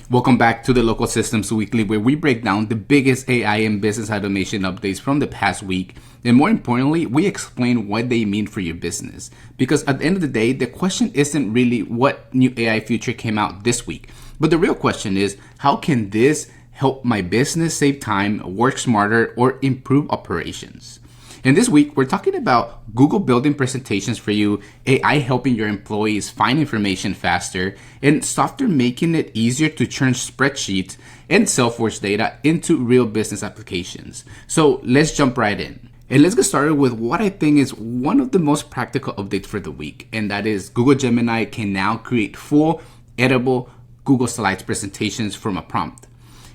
Welcome back to the LocodeSystems Weekly, where we break down the biggest AI and business automation updates from the past week. And more importantly, we explain what they mean for your business. Because at the end of the day, the question isn't really what new AI feature came out this week. But the real question is, how can this help my business save time, work smarter, or improve operations? And this week, we're talking about Google building presentations for you, AI helping your employees find information faster, and Softr making it easier to turn spreadsheets and Salesforce data into real business applications. So let's jump right in. And let's get started with what I think is one of the most practical updates for the week. And that is Google Gemini can now create full, editable Google Slides presentations from a prompt.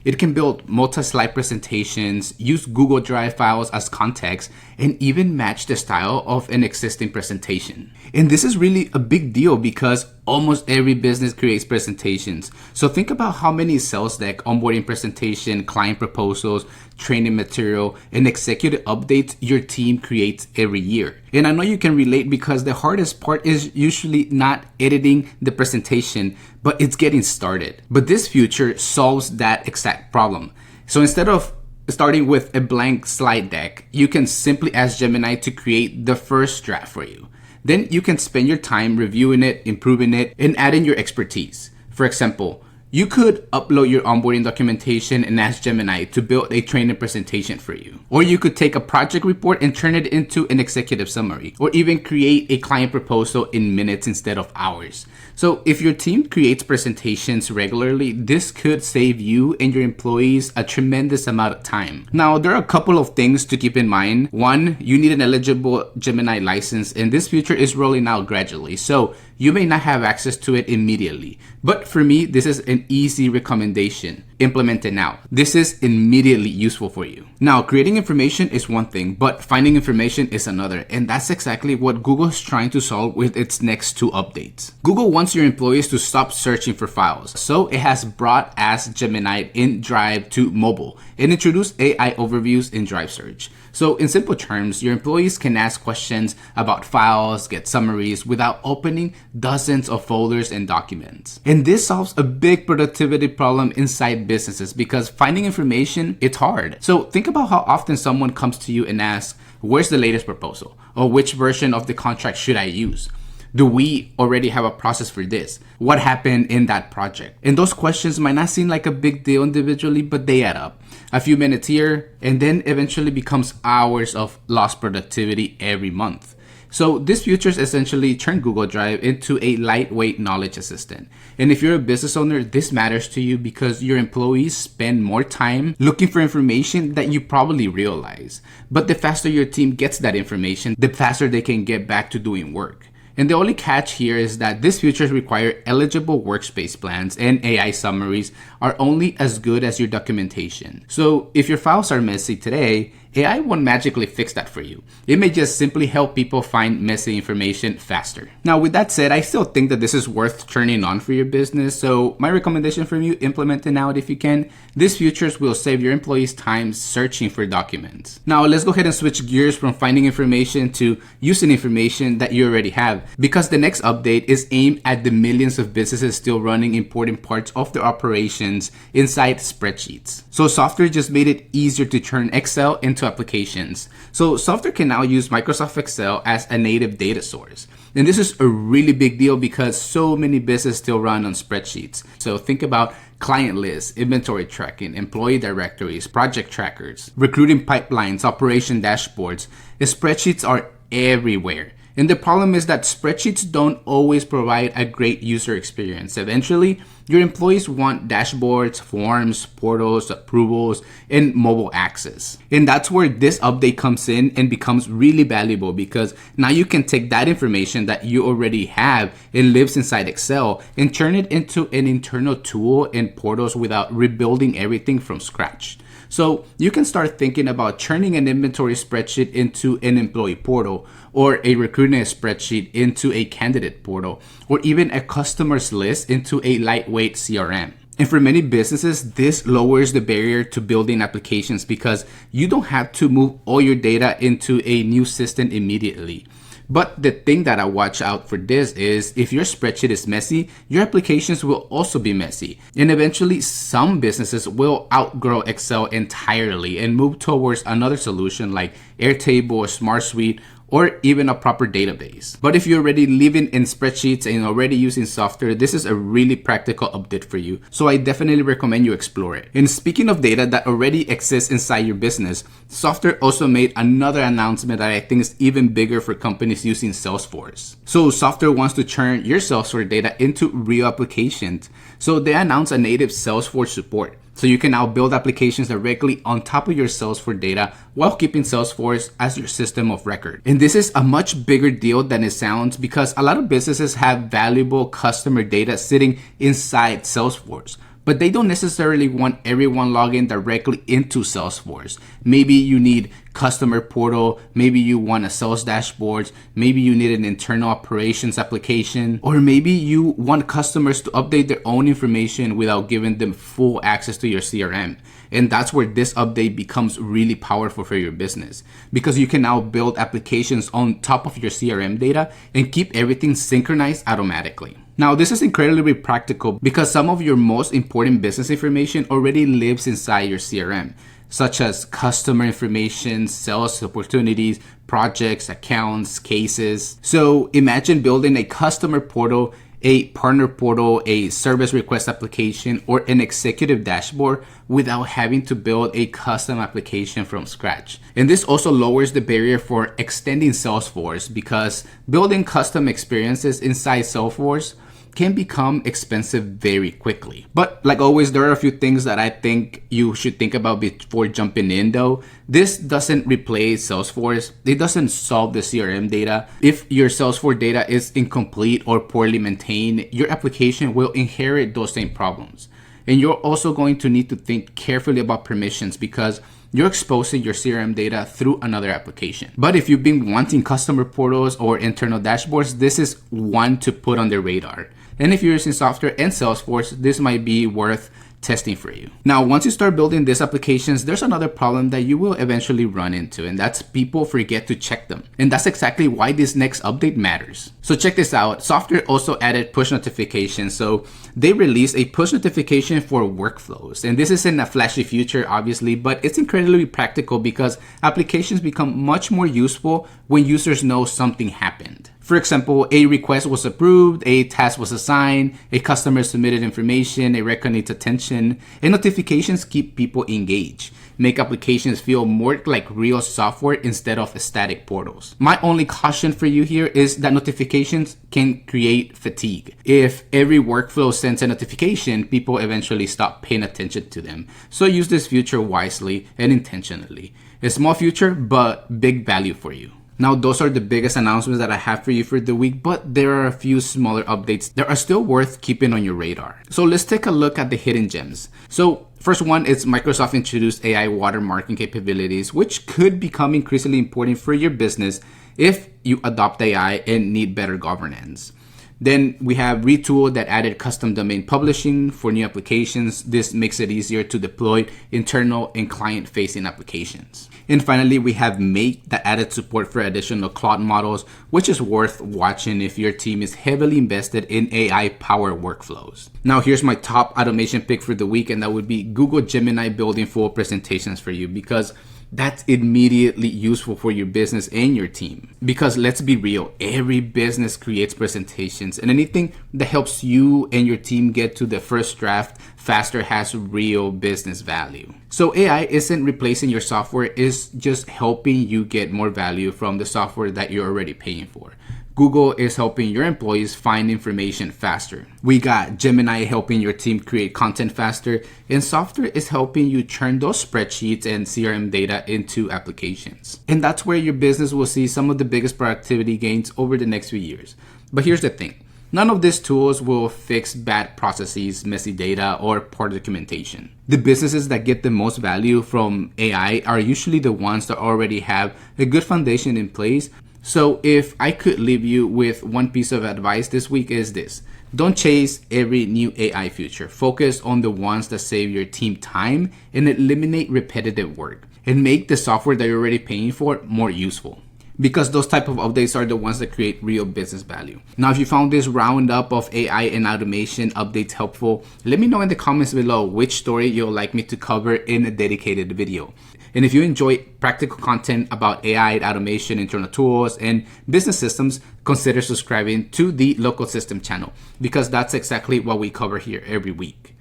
It can build multi-slide presentations, use Google Drive files as context, and even match the style of an existing presentation. And this is really a big deal because almost every business creates presentations. So think about how many sales deck, onboarding presentation, client proposals, training material, and executive updates your team creates every year. And I know you can relate because the hardest part is usually not editing the presentation, but it's getting started. But this feature solves that exact problem. So instead of starting with a blank slide deck, you can simply ask Gemini to create the first draft for you. Then you can spend your time reviewing it, improving it, and adding your expertise. For example, you could upload your onboarding documentation and ask Gemini to build a training presentation for you. Or you could take a project report and turn it into an executive summary, or even create a client proposal in minutes instead of hours. So if your team creates presentations regularly, this could save you and your employees a tremendous amount of time. Now, there are a couple of things to keep in mind. One, you need an eligible Gemini license, and this feature is rolling out gradually. So you may not have access to it immediately. But for me, this is an easy recommendation. Implement it now. This is immediately useful for you. Now, creating information is one thing, but finding information is another. And that's exactly what Google is trying to solve with its next two updates. Google wants your employees to stop searching for files. So it has brought Ask Gemini in Drive to mobile and introduced AI overviews in Drive Search. So in simple terms, your employees can ask questions about files, get summaries without opening dozens of folders and documents. And this solves a big productivity problem inside businesses because finding information, it's hard. So think about how often someone comes to you and asks, where's the latest proposal? Or which version of the contract should I use? Do we already have a process for this? What happened in that project? And those questions might not seem like a big deal individually, but they add up. A few minutes here, and then eventually becomes hours of lost productivity every month. So this feature essentially turned Google Drive into a lightweight knowledge assistant. And if you're a business owner, this matters to you because your employees spend more time looking for information that you probably realize. But the faster your team gets that information, the faster they can get back to doing work. And the only catch here is that these features require eligible Workspace plans, and AI summaries are only as good as your documentation. So if your files are messy today, AI won't magically fix that for you. It may just simply help people find messy information faster. Now, with that said, I still think that this is worth turning on for your business. So my recommendation for you, implement it now if you can. These features will save your employees time searching for documents. Now, let's go ahead and switch gears from finding information to using information that you already have, because the next update is aimed at the millions of businesses still running important parts of their operations inside spreadsheets. So Softr just made it easier to turn Excel into applications. So Softr can now use Microsoft Excel as a native data source. And this is a really big deal because so many businesses still run on spreadsheets. So think about client lists, inventory tracking, employee directories, project trackers, recruiting pipelines, operation dashboards. The spreadsheets are everywhere. And the problem is that spreadsheets don't always provide a great user experience. Eventually, your employees want dashboards, forms, portals, approvals, and mobile access. And that's where this update comes in and becomes really valuable because now you can take that information that you already have and lives inside Excel and turn it into an internal tool and portals without rebuilding everything from scratch. So you can start thinking about turning an inventory spreadsheet into an employee portal, or a recruiting spreadsheet into a candidate portal, or even a customer's list into a lightweight CRM. And for many businesses, this lowers the barrier to building applications because you don't have to move all your data into a new system immediately. But the thing that I watch out for this is if your spreadsheet is messy, your applications will also be messy. And eventually some businesses will outgrow Excel entirely and move towards another solution like Airtable or Smart Suite, or even a proper database. But if you're already living in spreadsheets and already using Softr, this is a really practical update for you. So I definitely recommend you explore it. And speaking of data that already exists inside your business, Softr also made another announcement that I think is even bigger for companies using Salesforce. So Softr wants to turn your Salesforce data into real applications. So they announced a native Salesforce support. So you can now build applications directly on top of your Salesforce data while keeping Salesforce as your system of record. And this is a much bigger deal than it sounds because a lot of businesses have valuable customer data sitting inside Salesforce, but they don't necessarily want everyone logging directly into Salesforce. Maybe you need customer portal, maybe you want a sales dashboards, maybe you need an internal operations application, or maybe you want customers to update their own information without giving them full access to your CRM. And that's where this update becomes really powerful for your business because you can now build applications on top of your CRM data and keep everything synchronized automatically. Now, this is incredibly practical because some of your most important business information already lives inside your CRM, such as customer information, sales opportunities, projects, accounts, cases. So imagine building a customer portal, a partner portal, a service request application, or an executive dashboard without having to build a custom application from scratch. And this also lowers the barrier for extending Salesforce because building custom experiences inside Salesforce can become expensive very quickly. But like always, there are a few things that I think you should think about before jumping in though. This doesn't replace Salesforce. It doesn't solve the CRM data. If your Salesforce data is incomplete or poorly maintained, your application will inherit those same problems. And you're also going to need to think carefully about permissions because you're exposing your CRM data through another application. But if you've been wanting customer portals or internal dashboards, this is one to put on the radar. And if you're using Softr and Salesforce, this might be worth testing for you. Now, once you start building these applications, there's another problem that you will eventually run into, and that's people forget to check them. And that's exactly why this next update matters. So check this out. Softr also added push notifications. So they released a push notification for workflows. And this isn't a flashy feature, obviously, but it's incredibly practical because applications become much more useful when users know something happened. For example, a request was approved, a task was assigned, a customer submitted information, a record needs attention, and notifications keep people engaged, make applications feel more like real software instead of static portals. My only caution for you here is that notifications can create fatigue. If every workflow sends a notification, people eventually stop paying attention to them. So use this feature wisely and intentionally. A small feature, but big value for you. Now, those are the biggest announcements that I have for you for the week, but there are a few smaller updates that are still worth keeping on your radar. So let's take a look at the hidden gems. So first one is Microsoft introduced AI watermarking capabilities, which could become increasingly important for your business if you adopt AI and need better governance. Then we have Retool that added custom domain publishing for new applications. This makes it easier to deploy internal and client-facing applications. And finally, we have Make that added support for additional Claude models, which is worth watching if your team is heavily invested in AI-powered workflows. Now, here's my top automation pick for the week, and that would be Google Gemini building full presentations for you because that's immediately useful for your business and your team. Because let's be real, every business creates presentations, and anything that helps you and your team get to the first draft faster has real business value. So AI isn't replacing your software, it's just helping you get more value from the software that you're already paying for. Google is helping your employees find information faster. We got Gemini helping your team create content faster, and Softr is helping you turn those spreadsheets and CRM data into applications. And that's where your business will see some of the biggest productivity gains over the next few years. But here's the thing. None of these tools will fix bad processes, messy data, or poor documentation. The businesses that get the most value from AI are usually the ones that already have a good foundation in place. So if I could leave you with one piece of advice this week is this. Don't chase every new AI feature. Focus on the ones that save your team time and eliminate repetitive work and make the software that you're already paying for more useful. because those type of updates are the ones that create real business value. Now, if you found this roundup of AI and automation updates helpful, let me know in the comments below which story you'll like me to cover in a dedicated video. And if you enjoy practical content about AI, automation, internal tools, and business systems, consider subscribing to the LocodeSystems channel, because that's exactly what we cover here every week.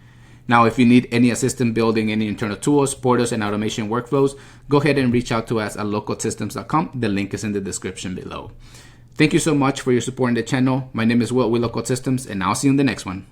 Now, if you need any assistance building any internal tools, portals, and automation workflows, go ahead and reach out to us at LocodeSystems.com. The link is in the description below. Thank you so much for your support in the channel. My name is Will with LocodeSystems, and I'll see you in the next one.